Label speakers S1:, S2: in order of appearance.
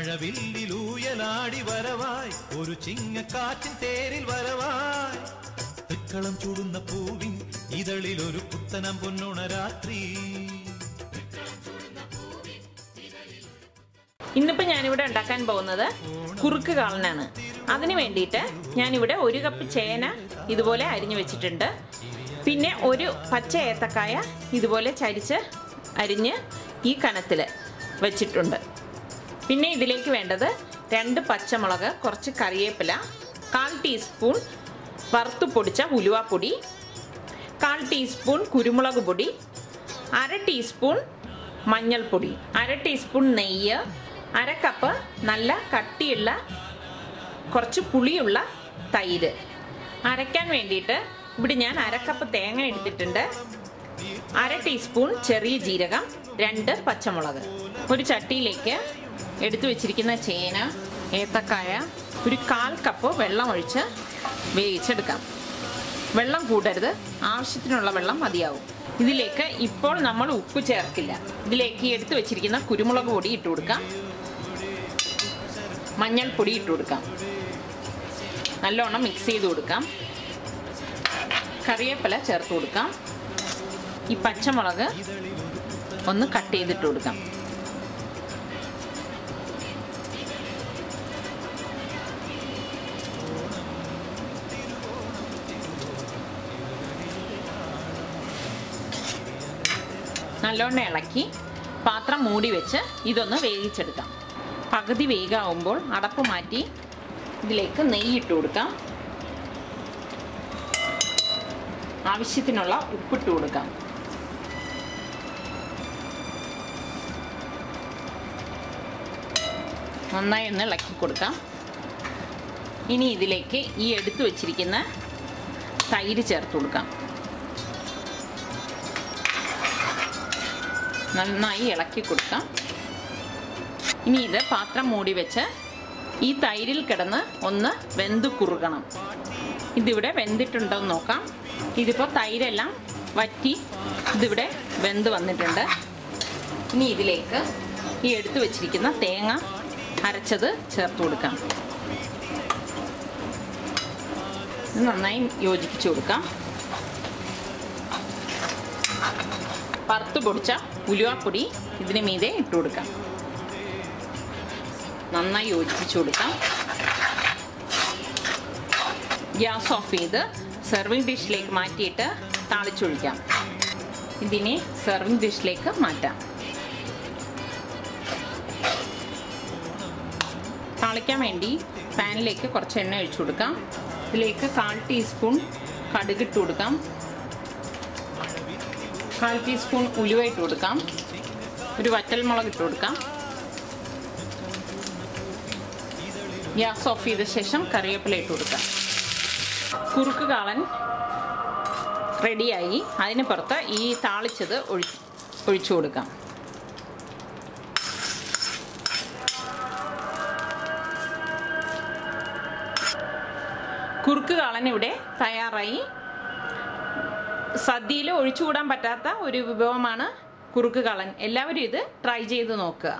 S1: മഴവില്ലിലൂയലാടി വരവായി ഒരു ചിങ്ങക്കാറ്റിൻ തേരിൽ വരവായി തൃക്കളം ചൂടുന്ന പൂവിൻ ഇതളിൽ ഒരു പുത്തനം പൊന്നോണ രാത്രി.
S2: ഇന്നിപ്പോൾ ഞാനിവിടെ ഉണ്ടാക്കാൻ പോകുന്നത് കുറുക്ക് കാളനാണ്. അതിന് വേണ്ടിയിട്ട് ഞാനിവിടെ 1 കപ്പ് ചേന ഇതുപോലെ അരിഞ്ഞു വെച്ചിട്ടുണ്ട്. പിന്നെ ഒരു പച്ച ഏത്തക്കായ ഇതുപോലെ ചരിച്ച് അരിഞ്ഞ് ഈ കനത്തിൽ വെച്ചിട്ടുണ്ട്. പിന്നെ ഇതിലേക്ക് വേണ്ടത് 2 പച്ചമുളക്, കുറച്ച് കറിവേപ്പില, 1/4 ടീസ്പൂൺ വറുത്തു പൊടിച്ച ഉലുവാപ്പൊടി, 1/4 ടീസ്പൂൺ കുരുമുളക് പൊടി, 1/2 ടീസ്പൂൺ മഞ്ഞൾപ്പൊടി, 1/2 ടീസ്പൂൺ നെയ്യ്, 1/2 കപ്പ് നല്ല കട്ടിയുള്ള കുറച്ച് പുളിയുള്ള തൈര്. അരയ്ക്കാൻ വേണ്ടിയിട്ട് ഇവിടെ ഞാൻ 1/2 കപ്പ് തേങ്ങ എടുത്തിട്ടുണ്ട്, 1/2 ടീസ്പൂൺ ചെറിയ ജീരകം, 2 പച്ചമുളക്. ഒരു ചട്ടിയിലേക്ക് എടുത്തു വെച്ചിരിക്കുന്ന ചേന, ഏത്തക്കായ ഒരു 1/4 കപ്പ് വെള്ളം ഒഴിച്ച് വേവിച്ചെടുക്കാം. വെള്ളം കൂട്ടരുത്, ആവശ്യത്തിനുള്ള വെള്ളം മതിയാവും. ഇതിലേക്ക് ഇപ്പോൾ നമ്മൾ ഉപ്പ് ചേർക്കില്ല. ഇതിലേക്ക് എടുത്തു വെച്ചിരിക്കുന്ന കുരുമുളക് പൊടി ഇട്ട് കൊടുക്കാം, മഞ്ഞൾപ്പൊടി ഇട്ട് കൊടുക്കാം, നല്ലോണം മിക്സ് ചെയ്ത് കൊടുക്കാം. കറിവേപ്പില ചേർത്ത് കൊടുക്കാം. ഈ പച്ചമുളക് ഒന്ന് കട്ട് ചെയ്തിട്ട് കൊടുക്കാം. നല്ലോണം ഇളക്കി പാത്രം മൂടി വെച്ച് ഇതൊന്ന് വേവിച്ചെടുക്കാം. പകുതി വേഗാവുമ്പോൾ അടപ്പ് മാറ്റി ഇതിലേക്ക് നെയ്യ് ഇട്ട് കൊടുക്കാം. ആവശ്യത്തിനുള്ള ഉപ്പിട്ട് കൊടുക്കാം. നന്നായി ഒന്ന് ഇളക്കി കൊടുക്കാം. ഇനി ഇതിലേക്ക് ഈ എടുത്തു വച്ചിരിക്കുന്ന തൈര് ചേർത്ത് കൊടുക്കാം. നന്നായി ഇളക്കി കൊടുക്കാം. ഇനി ഇത് പാത്രം മൂടി വെച്ച് ഈ തൈരിൽ കിടന്ന് ഒന്ന് വെന്ത് കുറുകണം. ഇതിവിടെ വെന്തിട്ടുണ്ടോ എന്ന് നോക്കാം. ഇതിപ്പോൾ തൈരെല്ലാം വറ്റി ഇതിവിടെ വെന്ത് വന്നിട്ടുണ്ട്. ഇനി ഇതിലേക്ക് ഈ എടുത്തു വെച്ചിരിക്കുന്ന തേങ്ങ അരച്ചത് ചേർത്ത് കൊടുക്കാം. ഇത് നന്നായി യോജിപ്പിച്ചു കൊടുക്കാം. വറുത്ത് പൊടിച്ച ഉലുവാപ്പൊടി ഇതിന് മീതെ ഇട്ട് കൊടുക്കാം. നന്നായി യോജിപ്പിച്ചു കൊടുക്കാം. ഗ്യാസ് ഓഫ് ചെയ്ത് സെർവിങ് ഡിഷിലേക്ക് മാറ്റിയിട്ട് താളിച്ചൊഴിക്കാം. ഇതിനെ സെർവിങ് ഡിഷിലേക്ക് മാറ്റാം. താളിക്കാൻ വേണ്ടി പാനിലേക്ക് കുറച്ച് എണ്ണ ഒഴിച്ചു കൊടുക്കാം. ഇതിലേക്ക് 1/4 ടീസ്പൂൺ കടുക് ഇട്ട് കൊടുക്കാം, 1/4 ടീസ്പൂൺ ഉലുവ ഇട്ട് കൊടുക്കാം, ഒരു വറ്റൽമുളക് ഇട്ട് കൊടുക്കാം. ഗ്യാസ് ഓഫ് ചെയ്ത ശേഷം കറിവേപ്പില ഇട്ട് കൊടുക്കാം. കുറുക്ക് കാളൻ റെഡിയായി. അതിന് പുറത്ത് ഈ താളിച്ചത് ഒഴിച്ചു കൊടുക്കാം. കുറുക്ക് കാളൻ ഇവിടെ തയ്യാറായി. സദ്യയിൽ ഒഴിച്ചുകൂടാൻ പറ്റാത്ത ഒരു വിഭവമാണ് കുറുക്ക് കാളൻ. എല്ലാവരും ഇത് ട്രൈ ചെയ്ത് നോക്കുക.